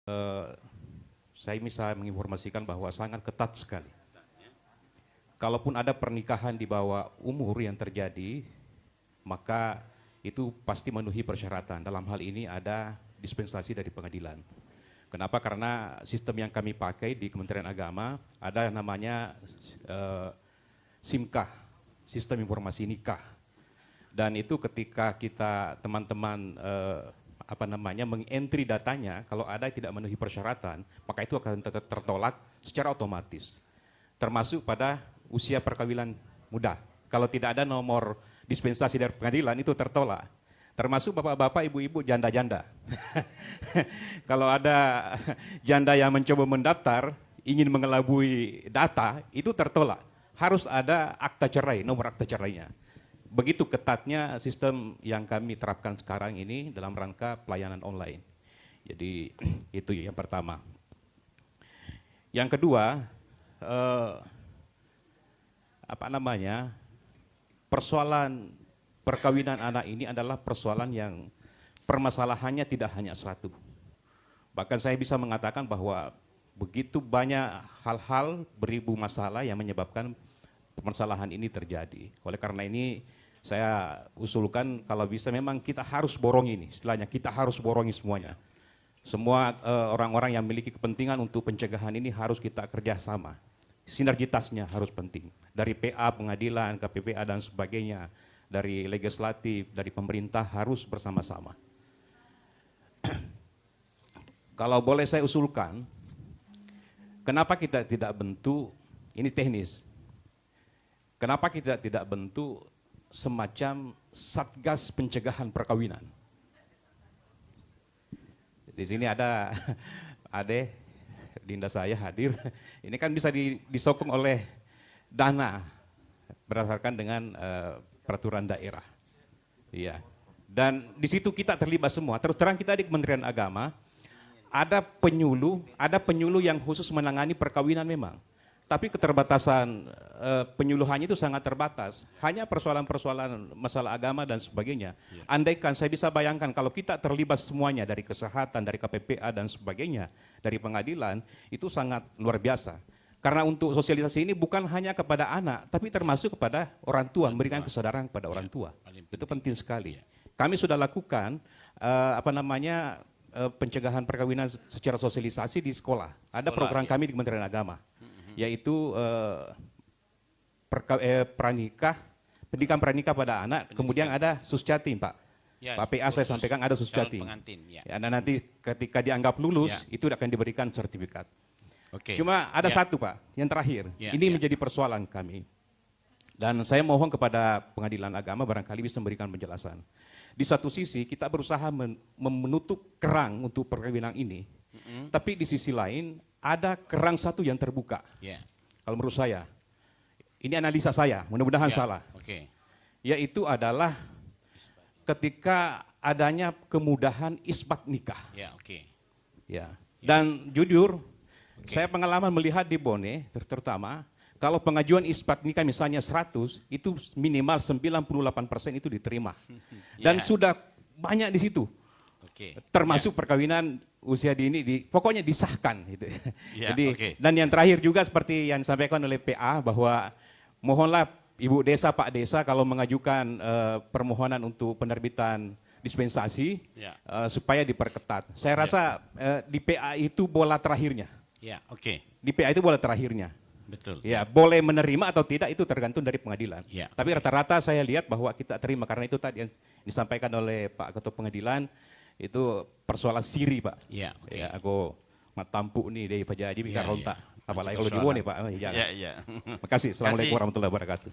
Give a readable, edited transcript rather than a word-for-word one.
eh, saya bisa menginformasikan bahwa sangat ketat sekali. Kalaupun ada pernikahan di bawah umur yang terjadi, maka itu pasti memenuhi persyaratan. Dalam hal ini ada dispensasi dari pengadilan. Kenapa? Karena sistem yang kami pakai di Kementerian Agama ada namanya SIMKAH, Sistem Informasi Nikah. Dan itu ketika kita teman-teman mengentry datanya, kalau ada yang tidak memenuhi persyaratan, maka itu akan tertolak secara otomatis. Termasuk pada usia perkawinan muda. Kalau tidak ada nomor dispensasi dari pengadilan, itu tertolak. Termasuk bapak-bapak, ibu-ibu, janda-janda. Kalau ada janda yang mencoba mendaftar, ingin mengelabui data, itu tertolak. Harus ada akta cerai, nomor akta cerainya. Begitu ketatnya sistem yang kami terapkan sekarang ini dalam rangka pelayanan online. Jadi itu yang pertama. Yang kedua, persoalan perkawinan anak ini adalah persoalan yang permasalahannya tidak hanya satu. Bahkan saya bisa mengatakan bahwa begitu banyak hal-hal beribu masalah yang menyebabkan permasalahan ini terjadi. Oleh karena ini saya usulkan kalau bisa memang kita harus borongi ini, istilahnya kita harus borongi semuanya. Semua orang-orang yang memiliki kepentingan untuk pencegahan ini harus kita kerjasama. Sinergitasnya harus penting. Dari PA, pengadilan, KPPA dan sebagainya, dari legislatif, dari pemerintah harus bersama-sama. Kalau boleh saya usulkan, kenapa kita tidak bentuk, ini teknis, kenapa kita tidak bentuk semacam Satgas Pencegahan Perkawinan? Di sini ada Ade, Dinda saya hadir. Ini kan bisa disokong oleh dana berdasarkan dengan peraturan daerah. Iya. Dan di situ kita terlibat semua. Terus terang kita di Kementerian Agama ada penyuluh yang khusus menangani perkawinan memang. Tapi keterbatasan penyuluhannya itu sangat terbatas. Hanya persoalan-persoalan masalah agama dan sebagainya. Ya. Andaikan saya bisa bayangkan kalau kita terlibat semuanya dari kesehatan, dari KPPA dan sebagainya, dari pengadilan, itu sangat luar biasa. Karena untuk sosialisasi ini bukan hanya kepada anak, tapi termasuk kepada orang tua, memberikan kesadaran kepada orang tua. Itu penting sekali. Kami sudah lakukan pencegahan perkawinan secara sosialisasi di sekolah. Ada program kami di Kementerian Agama. Yaitu pendidikan pranikah pada anak, kemudian ada susjatim, Pak. Ya, Pak PA saya sampaikan ada susjatim. Ya, dan nanti ketika dianggap lulus, itu akan diberikan sertifikat. Cuma ada satu, Pak, yang terakhir. Ini menjadi persoalan kami. Dan saya mohon kepada pengadilan agama barangkali bisa memberikan penjelasan. Di satu sisi kita berusaha menutup kerang untuk perkawinan ini, tapi di sisi lain ada kerang satu yang terbuka. Kalau menurut saya, ini analisa saya, mudah-mudahan salah. Yaitu adalah ketika adanya kemudahan isbat nikah. Dan jujur, saya pengalaman melihat di Bone, terutama, kalau pengajuan isbat nikah misalnya 100, itu minimal 98% itu diterima. Dan sudah banyak di situ. Termasuk perkawinan usia dini, pokoknya disahkan. Gitu. Jadi, dan yang terakhir juga seperti yang disampaikan oleh PA, bahwa mohonlah Ibu Desa, Pak Desa kalau mengajukan permohonan untuk penerbitan dispensasi, supaya diperketat. Saya rasa di PA itu bola terakhirnya. Di PA itu bola terakhirnya. Betul. Ya, boleh menerima atau tidak itu tergantung dari pengadilan. Tapi rata-rata saya lihat bahwa kita terima, karena itu tadi yang disampaikan oleh Pak Ketua Pengadilan, itu persoalan siri, Pak. Ya, aku matampu nih dari Fajaji Bika Ronta. Apalagi kalau di Bone, Pak. Terima kasih. Assalamualaikum warahmatullahi wabarakatuh.